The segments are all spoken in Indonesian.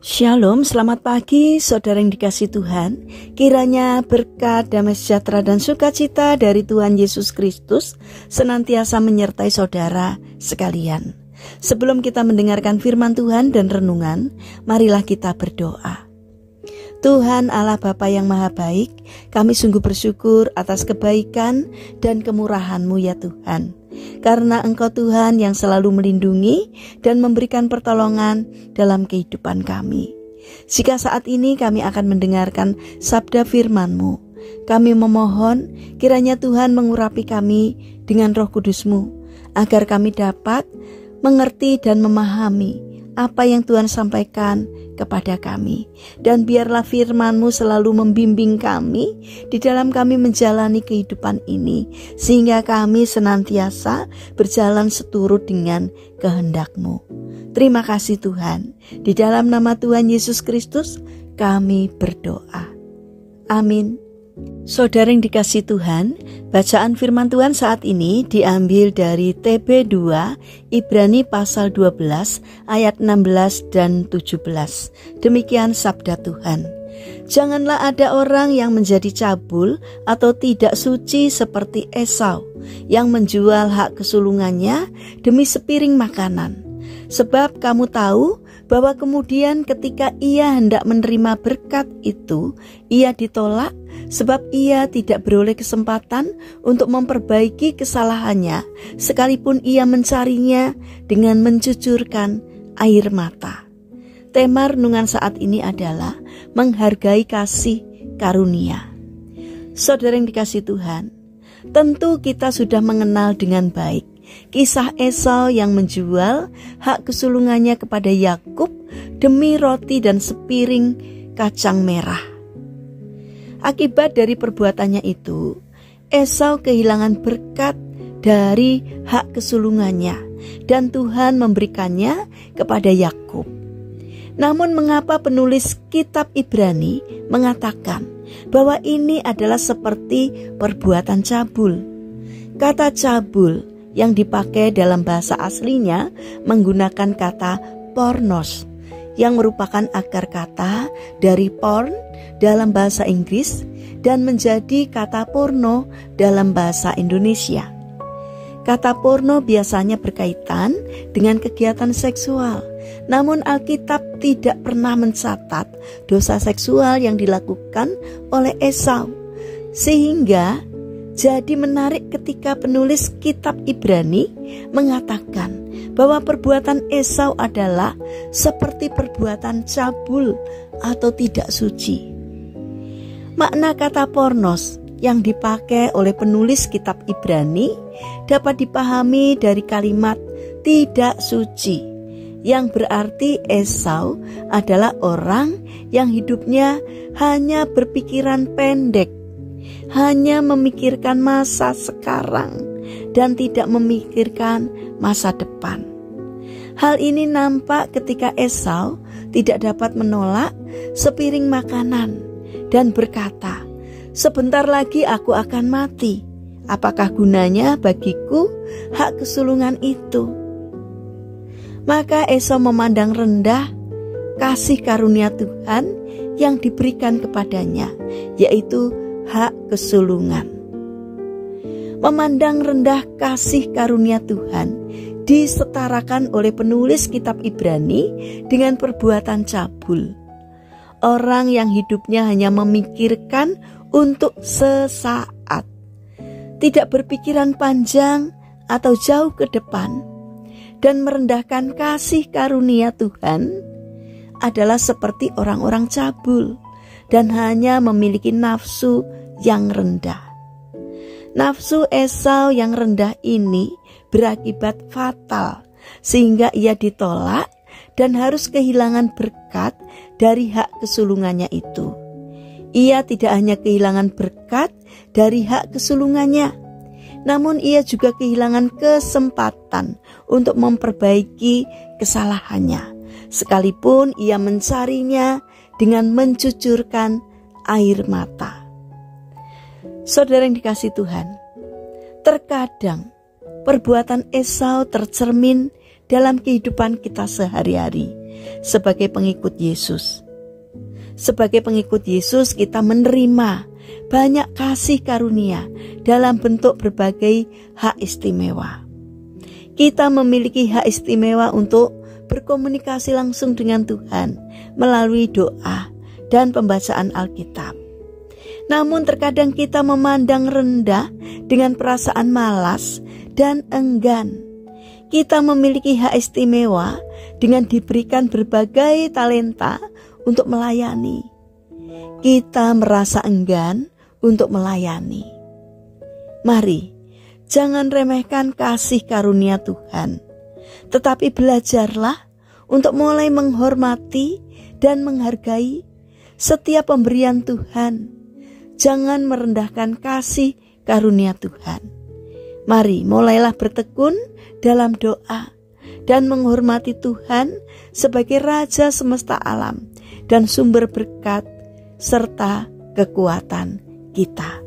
Shalom, selamat pagi saudara yang dikasihi Tuhan. Kiranya berkat, damai sejahtera dan sukacita dari Tuhan Yesus Kristus senantiasa menyertai saudara sekalian. Sebelum kita mendengarkan firman Tuhan dan renungan, marilah kita berdoa. Tuhan Allah Bapa yang Maha Baik, kami sungguh bersyukur atas kebaikan dan kemurahan-Mu ya Tuhan. Karena Engkau Tuhan yang selalu melindungi dan memberikan pertolongan dalam kehidupan kami. Jika saat ini kami akan mendengarkan sabda firman-Mu, kami memohon kiranya Tuhan mengurapi kami dengan Roh Kudus-Mu, agar kami dapat mengerti dan memahami apa yang Tuhan sampaikan kepada kami. Dan biarlah firman-Mu selalu membimbing kami di dalam kami menjalani kehidupan ini, sehingga kami senantiasa berjalan seturut dengan kehendak-Mu. Terima kasih Tuhan. Di dalam nama Tuhan Yesus Kristus kami berdoa. Amin. Saudara yang dikasihi Tuhan, bacaan firman Tuhan saat ini diambil dari TB2 Ibrani pasal 12 ayat 16 dan 17. Demikian sabda Tuhan. Janganlah ada orang yang menjadi cabul atau tidak suci seperti Esau, yang menjual hak kesulungannya demi sepiring makanan. Sebab kamu tahu bahwa kemudian ketika ia hendak menerima berkat itu, ia ditolak sebab ia tidak beroleh kesempatan untuk memperbaiki kesalahannya, sekalipun ia mencarinya dengan mencucurkan air mata. Tema renungan saat ini adalah menghargai kasih karunia. Saudara yang dikasihi Tuhan, tentu kita sudah mengenal dengan baik kisah Esau yang menjual hak kesulungannya kepada Yakub demi roti dan sepiring kacang merah. Akibat dari perbuatannya itu, Esau kehilangan berkat dari hak kesulungannya dan Tuhan memberikannya kepada Yakub. Namun mengapa penulis kitab Ibrani mengatakan bahwa ini adalah seperti perbuatan cabul? Kata cabul yang dipakai dalam bahasa aslinya menggunakan kata pornos, yang merupakan akar kata dari porn dalam bahasa Inggris dan menjadi kata porno dalam bahasa Indonesia. Kata porno biasanya berkaitan dengan kegiatan seksual, namun Alkitab tidak pernah mencatat dosa seksual yang dilakukan oleh Esau, sehingga jadi menarik ketika penulis kitab Ibrani mengatakan bahwa perbuatan Esau adalah seperti perbuatan cabul atau tidak suci. Makna kata pornos yang dipakai oleh penulis kitab Ibrani dapat dipahami dari kalimat tidak suci, yang berarti Esau adalah orang yang hidupnya hanya berpikiran pendek, hanya memikirkan masa sekarang dan tidak memikirkan masa depan. Hal ini nampak ketika Esau tidak dapat menolak sepiring makanan dan berkata, "Sebentar lagi aku akan mati. Apakah gunanya bagiku hak kesulungan itu?" Maka Esau memandang rendah kasih karunia Tuhan yang diberikan kepadanya, yaitu hak kesulungan. Memandang rendah kasih karunia Tuhan disetarakan oleh penulis kitab Ibrani dengan perbuatan cabul. Orang yang hidupnya hanya memikirkan untuk sesaat, tidak berpikiran panjang atau jauh ke depan, dan merendahkan kasih karunia Tuhan adalah seperti orang-orang cabul dan hanya memiliki nafsu yang rendah. Nafsu Esau yang rendah ini berakibat fatal, sehingga ia ditolak dan harus kehilangan berkat dari hak kesulungannya itu. Ia tidak hanya kehilangan berkat dari hak kesulungannya, namun ia juga kehilangan kesempatan untuk memperbaiki kesalahannya, sekalipun ia mencarinya dengan mencucurkan air mata. Saudara yang dikasihi Tuhan, terkadang perbuatan Esau tercermin dalam kehidupan kita sehari-hari, sebagai pengikut Yesus. Sebagai pengikut Yesus, kita menerima banyak kasih karunia dalam bentuk berbagai hak istimewa. Kita memiliki hak istimewa untuk berkomunikasi langsung dengan Tuhan melalui doa dan pembacaan Alkitab. Namun terkadang kita memandang rendah dengan perasaan malas dan enggan. Kita memiliki hak istimewa dengan diberikan berbagai talenta untuk melayani. Kita merasa enggan untuk melayani. Mari, jangan remehkan kasih karunia Tuhan, tetapi belajarlah untuk mulai menghormati dan menghargai setiap pemberian Tuhan. Jangan merendahkan kasih karunia Tuhan. Mari, mulailah bertekun dalam doa dan menghormati Tuhan sebagai Raja semesta alam dan sumber berkat serta kekuatan kita.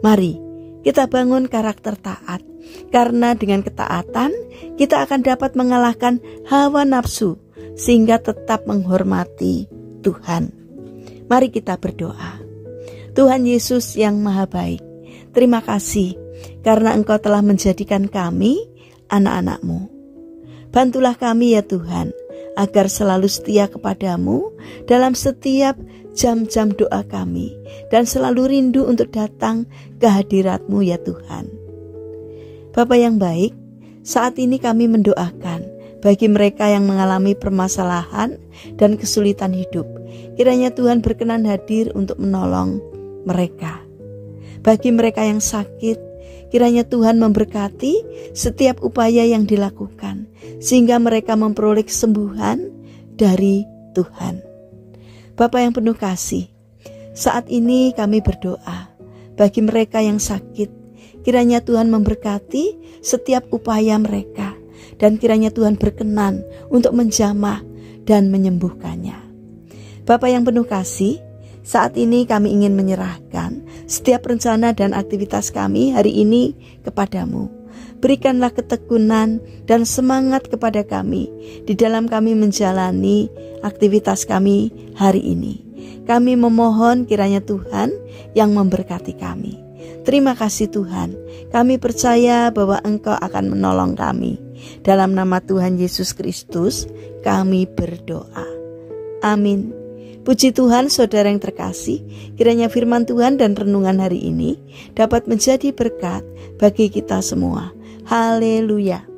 Mari kita bangun karakter taat, karena dengan ketaatan kita akan dapat mengalahkan hawa nafsu sehingga tetap menghormati Tuhan. Mari kita berdoa. Tuhan Yesus yang Maha Baik, terima kasih karena Engkau telah menjadikan kami anak-anak-Mu. Bantulah kami ya Tuhan, agar selalu setia kepadamu dalam setiap jam-jam doa kami, dan selalu rindu untuk datang ke hadirat-Mu ya Tuhan. Bapa yang baik, saat ini kami mendoakan bagi mereka yang mengalami permasalahan dan kesulitan hidup. Kiranya Tuhan berkenan hadir untuk menolong mereka. Bagi mereka yang sakit, kiranya Tuhan memberkati setiap upaya yang dilakukan, sehingga mereka memperoleh kesembuhan dari Tuhan. Bapa yang penuh kasih, saat ini kami berdoa bagi mereka yang sakit. Kiranya Tuhan memberkati setiap upaya mereka, dan kiranya Tuhan berkenan untuk menjamah dan menyembuhkannya. Bapa yang penuh kasih, saat ini kami ingin menyerahkan setiap rencana dan aktivitas kami hari ini kepadamu. Berikanlah ketekunan dan semangat kepada kami di dalam kami menjalani aktivitas kami hari ini. Kami memohon kiranya Tuhan yang memberkati kami. Terima kasih Tuhan, kami percaya bahwa Engkau akan menolong kami. Dalam nama Tuhan Yesus Kristus kami berdoa. Amin. Puji Tuhan, saudara yang terkasih, kiranya firman Tuhan dan renungan hari ini dapat menjadi berkat bagi kita semua. Haleluya.